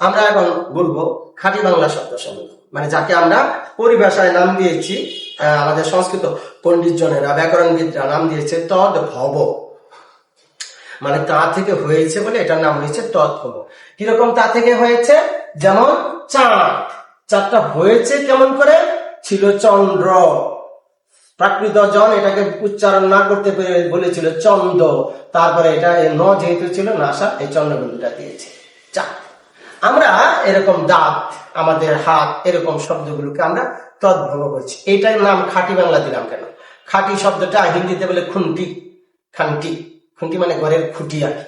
আমরা এখন বলবো খাঁটি বাংলা শব্দ সমূহ, মানে যাকে আমরা পরিভাষায় নাম দিয়েছি, আমাদের সংস্কৃত পণ্ডিতজনেরা ব্যাকরণবিদরা নাম দিয়েছে তদ্ভব, মানে তা থেকে হয়েছে বলে এটার নাম হয়েছে তদ্ভব। কিরকম তা থেকে হয়েছে? যেমন চাঁদ, চাঁদটা হয়েছে কেমন করে? ছিল চন্দ্র, প্রাকৃত জন এটাকে উচ্চারণ না করতে পেরে বলেছিল চন্দ্র, তারপরে এটা ন যেহেতু ছিল নাসা, এই চন্দ্রবিন্দুটা দিয়েছে চাঁদ। আমরা এরকম দাঁত, আমাদের হাত, এরকম শব্দগুলোকে আমরা তদ্ভব বলছি। এইটার নাম খাঁটি বাংলা দিলাম কেন? খাঁটি শব্দটা হিন্দিতে বলে খুন্টি, খান্টি, খুন্টি মানে ঘরের খুঁটি আর কি।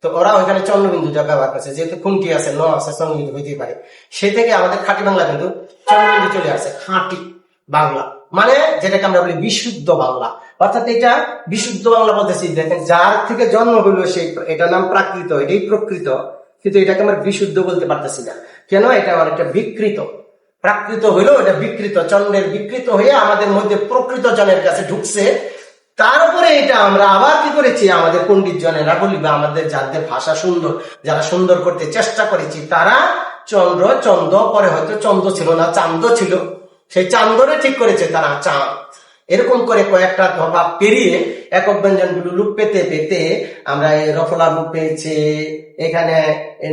তো ওরা ওইখানে চন্দ্রবিন্দুটা ব্যবহার করছে, যেহেতু খুন্টি আছে, ন আছে, চন্দ্রবিন্দু হইতেই পারে। সে থেকে আমাদের খাঁটি বাংলা কিন্তু চন্দ্রবিন্দু চলে আসছে, খাঁটি বাংলা মানে যেটাকে আমরা বলি বিশুদ্ধ বাংলা। অর্থাৎ এটা বিশুদ্ধ বাংলা বলতেছি, দেখেন যার থেকে জন্ম হইলো সেই, এটার নাম প্রাকৃত, এটাই প্রকৃত, কিন্তু এটাকে আমরা বিশুদ্ধ বলতে পারতেছি না। কেন? এটা অনেকটা বিকৃত। প্রাকৃত হইলো এটা বিকৃত, চন্দ্রের বিকৃত হয়ে আমাদের মধ্যে প্রকৃত জনের কাছে ঢুকছে। তারপরে এটা আমরা আবার কি করেছি, আমাদের পণ্ডিত জনেরা বলি বা আমাদের যাদের ভাষা সুন্দর, যারা সুন্দর করতে চেষ্টা করেছি, তারা চন্দ্র, চন্দ্র, পরে হয়তো চন্দ্র ছিল না, চান্দ ছিল, সেই চান্দরে ঠিক করেছে তারা চাঁদ। এরকম করে কয়েকটা ধবা পেরিয়ে একক ব্যঞ্জন গুলো লুপ পেতে পেতে আমরা এই রফলা লুপ পেয়েছে, এখানে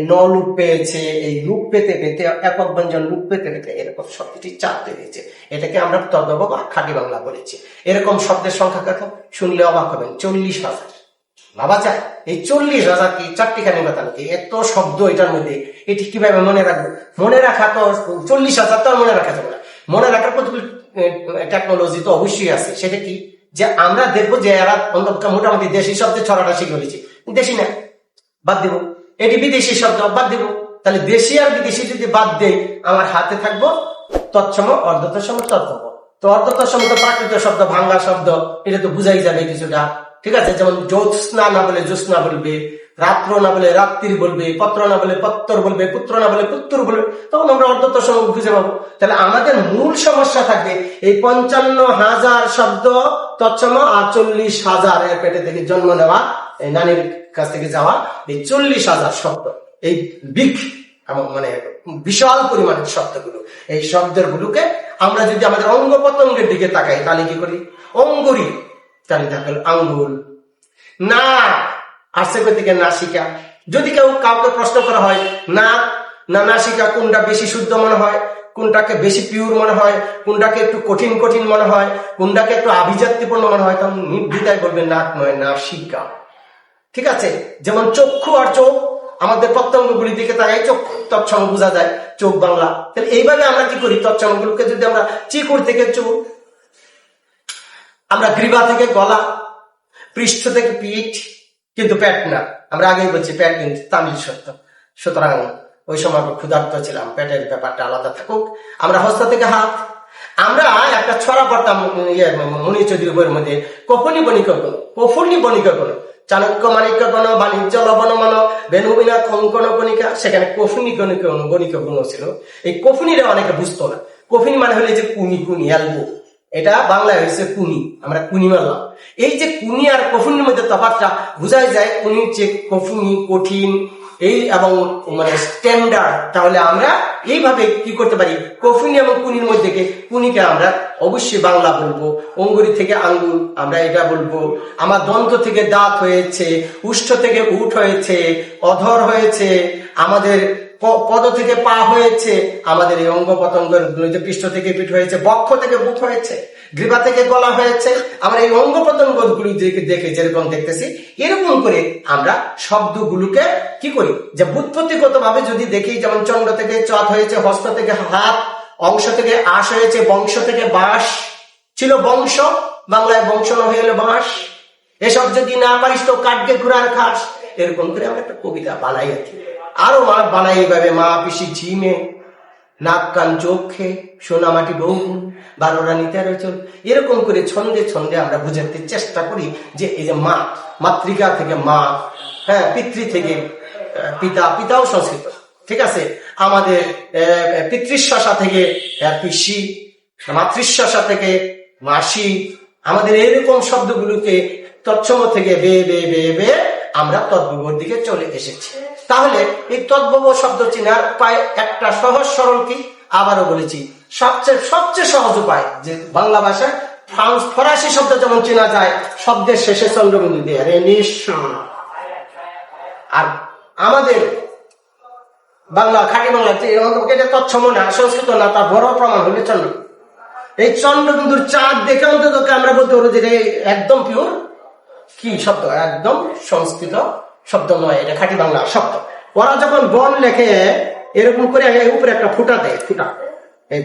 ন লুপ পেয়েছে, এই লুপ পেতে পেতে একক ব্যঞ্জন লুপ পেতে পেতে এরকম শব্দটি চাঁদ পেয়েছে। এটাকে আমরা তদ্ভব বা খাঁটি বাংলা বলেছি। এরকম শব্দের সংখ্যা কত শুনলে অবাক হবেন, 40,000। ভাবা যায় এই 40,000 কি চারটিখানি কথা নাকি? এত শব্দ এটার মধ্যে, এটি কিভাবে মনে রাখবো? মনে রাখা তো 40,000 তো আর মনে রাখা যাবে না। মনে রাখার কতগুলো টেকনোলজি তো অবশ্যই আছে। সেটা কি? যে আমরা দেখবো যে এরা মোটামুটি দেশি শব্দে ছড়াটা শিখে ফেলেছি, দেশি না বাদ দিব, এটি বিদেশি শব্দ বাদ দিব। তাহলে দেশি আর বিদেশি যদি বাদ দেই, আমার হাতে থাকবো তৎসম, অর্ধতৎসম, তদ্ভব। তো অর্ধতৎসম তো প্রাকৃত শব্দ, ভাঙ্গা শব্দ, এটা তো বুঝাই যাবে কিছুটা, ঠিক আছে? যেমন জ্যোৎস্না না বলে জ্যোৎস্না বলবে, রাত্র না বলে রাত্রি বলবে, পত্র না বলে পত্তর বলবে, পুত্র না বলে পুত্তর বলবে, তখন আমরা অর্ধতৎসম বুঝে পাবো। তাহলে আমাদের মূল সমস্যা থাকবে এই 55,000 শব্দ তৎসম আর 40,000 এর পেটে থেকে জন্ম নেওয়া, এই নানির কাছ থেকে যাওয়া এই 40,000 শব্দ, এই মানে বিশাল পরিমাণের শব্দগুলো, এই শব্দের গুলোকে আমরা যদি আমাদের অঙ্গ প্রত্যঙ্গের দিকে তাকাই, তাহলে কি করি? অঙ্গুরি, তাহলে থাকলো আঙ্গুল। না আসছে কই থেকে? নাসিকা। যদি কাউকে প্রশ্ন করা হয় নাক না নাসিকা কোনটা বেশি শুদ্ধ মনে হয়, কোনটাকে বেশি পিওর মনে হয়, কোনটাকে একটু কঠিন কঠিন মনে হয়, কোনটাকে একটু আভিজাত্যপূর্ণ মনে হয়, তখন নির্দ্বিধায় বলবে নাক নয় নাসিকা। ঠিক আছে? যেমন চক্ষু আর চোখ, আমাদের প্রত্যঙ্গগুলি দিকে তাকাই, চক্ষু তৎসম বোঝা যায়, চোখ বাংলা। তাহলে এইভাবে আমরা কি করি? তৎসমগুলোকে যদি আমরা চিকুর থেকে চোখ, আমরা গ্রীবা থেকে গলা, পৃষ্ঠ থেকে পিঠ, কিন্তু পেট না। আমরা আগেই বলছি পেট কিন্তু তামিল সত্য, সুতরাং ওই সময় ক্ষুধার্ত ছিলাম, পেটের ব্যাপারটা আলাদা থাকুক। আমরা হস্ত থেকে হাত, আমরা একটা ছড়া পড়তাম মনি চৌধুরী বইয়ের মধ্যে, কফনি বণিক গণ, কফনি বণিক গণ, চাণক্য মাণিক্য গণ, বাণিজ্য লবণ মন, বেনুবিনা কঙ্কন কণিকা, সেখানে কফনি গণিক গুণ ছিল। এই কফনিরা অনেকে বুঝতো না। কফিনি মানে হলে যে কুনি, কুনি এলবো, এটা বাংলায় হয়েছে কুনি, আমরা কুনি মারলাম। এই যে কুনি আর কফুনির মধ্যে তফাৎটা বোঝাই যায়, কুনি যে কফুনি কঠিন এই এবং মানে স্ট্যান্ডার্ড। তাহলে আমরা এইভাবে কি করতে পারি? কফুনি এবং কুনির মধ্যে কুনিকে আমরা অবশ্যই বাংলা বলবো। অঙ্গুরি থেকে আঙ্গুল আমরা এটা বলবো। আমার দন্ত থেকে দাঁত হয়েছে, উষ্ঠ থেকে উঠ হয়েছে, অধর হয়েছে, আমাদের পদ থেকে পা হয়েছে, আমাদের এই অঙ্গ প্রত্যঙ্গের পৃষ্ঠ থেকে পিঠ হয়েছে, বক্ষ থেকে বুক হয়েছে, গ্রীবা থেকে গলা হয়েছে। আমরা এই অঙ্গ প্রত্যঙ্গ গুলি দেখে যেরকম দেখতেছি, এরকম করে আমরা শব্দগুলোকে কি করি? যে বুৎপত্তিগত ভাবে যদি দেখি, যেমন চন্দ্র থেকে চট হয়েছে, হস্ত থেকে হাত, অংশ থেকে আশ হয়েছে, বংশ থেকে বাঁশ ছিল, বংশ বাংলায় বংশ না হয়ে গেল বাঁশ। এসব যদি না পারিস তো কাটকে ঘুরার খাস। এরকম করে আমরা একটা কবিতা বানাই আর কি। আরো বানাই এইভাবে, মা পিসি ঝিমে, নাক কান চোখে, সোনা মাটি বউ, 12 রানী 13 চোখ। এরকম করে ছন্দে ছন্দে আমরা বুঝাতে চেষ্টা করি যে এই যে মা, মাতৃকা থেকে মা, হ্যাঁ, পিতৃ থেকে পিতা, পিতাও সংস্কৃত, ঠিক আছে? আমাদের পিতৃশ্বশা থেকে পিসি, মাতৃশ্বশা থেকে মাসি, আমাদের এরকম শব্দগুলোকে তৎসম থেকে বে বে বে বে আমরা তদ্ভবের দিকে চলে এসেছি। তাহলে এই তদ্ভব শব্দ চেনার উপায় একটা সহজ সরল কি, আবারও বলেছি, সবচেয়ে সহজ উপায় যে বাংলা ভাষায় ফরাসি শব্দ যেমন চেনা যায় শব্দের শেষে চন্দ্রবিন্দু দিয়ে রেনিশন, আর আমাদের বাংলা খাঁটি বাংলা এটা তৎসম না, সংস্কৃত না, তার বড় প্রমাণ হলে চন্দ্র। এই চন্দ্রবিন্দুর চাঁদ দেখে অন্তত আমরা বলতে পারবো যে একদম পিওর কি শব্দ, একদম সংস্কৃত শব্দ নয়, এটা খাঁটি বাংলা শব্দ। ওরা যখন বন লেখে এরকম করে উপরে একটা ফুটা দেয়, ফুটা, এই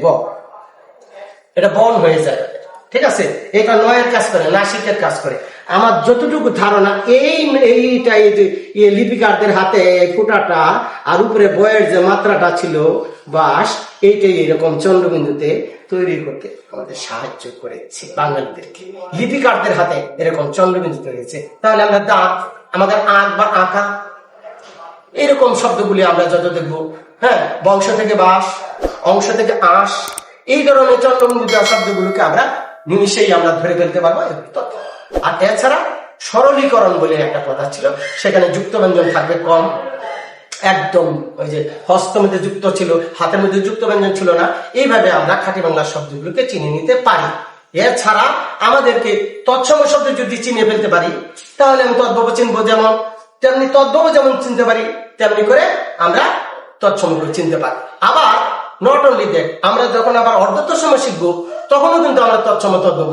এটা বন হয়ে যায়, ঠিক আছে। এটা নয়ের কাজ করে, নাসিকের কাজ করে। আমার যতটুকু ধারণা এইটাই যে লিপিকারদের হাতে ফুটাটা আর উপরে বয়ের যে মাত্রাটা ছিল বাস, এইটাই এরকম চন্দ্রবিন্দুতে তৈরি করতে আমাদের সাহায্য করেছে বাঙালিদেরকে। লিপিকারদের হাতে এরকম চন্দ্রবিন্দু তৈরি হয়েছে। তাহলে আমরা দাঁত, আমাদের আঁক বা আঁকা, এরকম শব্দগুলি আমরা যত দেখবো, হ্যাঁ, বংশ থেকে বাস, অংশ থেকে আঁশ, এই ধরনের চন্দ্রবিন্দু দেওয়া শব্দগুলোকে আমরা নিমিশেই আমরা ধরে ফেলতে পারবো। আর এছাড়া সরলীকরণ বলে একটা কথা ছিল, সেখানে যুক্ত ব্যঞ্জন থাকবে কম, একদম ওই যে হস্ত মধ্যে যুক্ত ছিল, হাতের মধ্যে যুক্ত ব্যঞ্জন ছিল না। এইভাবে আমরা খাঁটি বাংলা শব্দগুলোকে চিনে নিতে পারি। এছাড়া আমাদেরকে তৎসম শব্দ যদি চিনে ফেলতে পারি, তাহলে আমি তদ্ভব চিনবো, যেমন তেমনি তদ্ভব যেমন চিনতে পারি, তেমনি করে আমরা তৎসম চিনতে পারি। আবার নট অনলি দ্যাট, আমরা যখন আবার অর্ধতৎসম শিখবো তখনও কিন্তু আমরা তৎসম তদ্ভব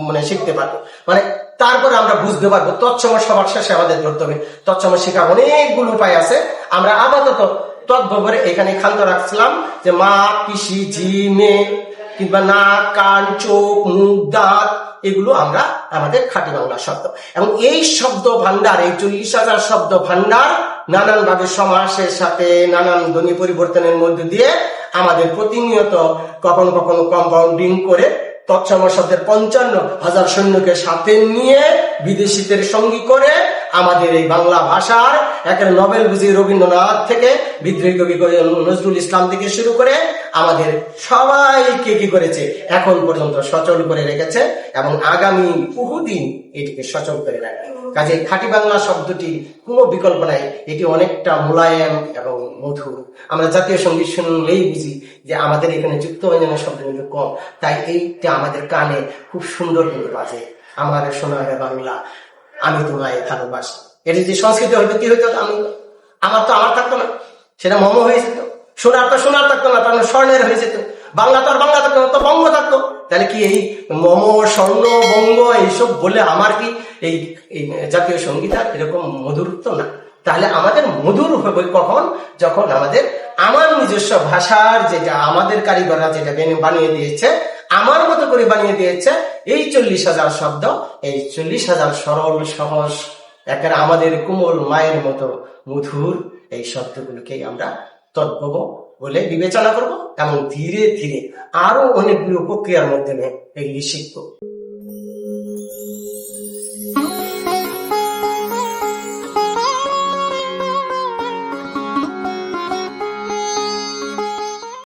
মানে শিখতে পারবো, মানে তারপরে আমরা বুঝতে পারবো। তৎসম সবার শেষে আমাদের ধরতে হবে। তৎসম শেখার অনেকগুলো উপায় আছে। আমরা আপাতত তদ্ভবের এখানে ক্ষান্ত রাখছিলাম যে মা, পিসি, ঝি, মেয়ে, কিংবা নাক, কান, চোখ, মুখ, দাঁত, এগুলো আমরা আমাদের খাঁটি বাংলা শব্দ। এবং এই শব্দ ভান্ডার, এই 40,000 শব্দ ভান্ডার নানান ভাবে সমাসের সাথে নানান ধ্বনি পরিবর্তনের মধ্যে দিয়ে আমাদের প্রতিনিয়ত কখনো কখনো কম্পাউন্ডিং করে তৎসম শব্দের 55,000 সৈন্যকে সাথে নিয়ে বিদেশিদের সঙ্গী করে আমাদের এই বাংলা ভাষার একের নোবেল বিজয়ী রবীন্দ্রনাথ থেকে বিদ্রোহী কবি নজরুল ইসলাম থেকে শুরু করে আমাদের সবাইকে কি করেছে, এখন পর্যন্ত সচল করে রেখেছে এবং আগামী বহুদিন এটিকে সচল করে রাখবে। কাজে খাঁটি বাংলা শব্দটি কোনো বিকল্প নাই, এটি অনেকটা মোলায়েম এবং মধুর। আমরা জাতীয় সঙ্গীত শুনলেই বুঝি যে আমাদের এখানে যুক্ত ব্যঞ্জনের শব্দ কিন্তু কম, তাই এইটা আমাদের কানে খুব সুন্দর কিন্তু বাজে। আমার সোনার বাংলা, আমি তোমায় ভালোবাসি। এটি যে সংস্কৃত হইতো কি হইতো, আমার থাকতো না, সেটা মম হয়ে যেত। সোনার থাকতো না, তার স্বর্ণের হয়ে যেত। বাংলা তো আর বাংলা থাকতো না, তো বঙ্গ থাকতো। তাহলে কি এই মম, স্বর্ণ, বঙ্গ এইসব বলে আমার কি এই জাতীয় সঙ্গীত আর এরকম মধুরত্ব না? তাহলে আমাদের মধুর হবে কখন, যখন আমার নিজস্ব ভাষার যেটা আমাদের কারিগররা যেটা বানিয়ে দিয়েছে, আমার মতো করে বানিয়ে দিয়েছে, এই 40,000 শব্দ, এই 40,000 সরল সহজ একের আমাদের কোমল মায়ের মতো মধুর এই শব্দগুলোকেই আমরা তদ্ভব বলে বিবেচনা করব এবং ধীরে ধীরে আরো অনেকগুলো প্রক্রিয়ার মাধ্যমে এগুলি শিখব।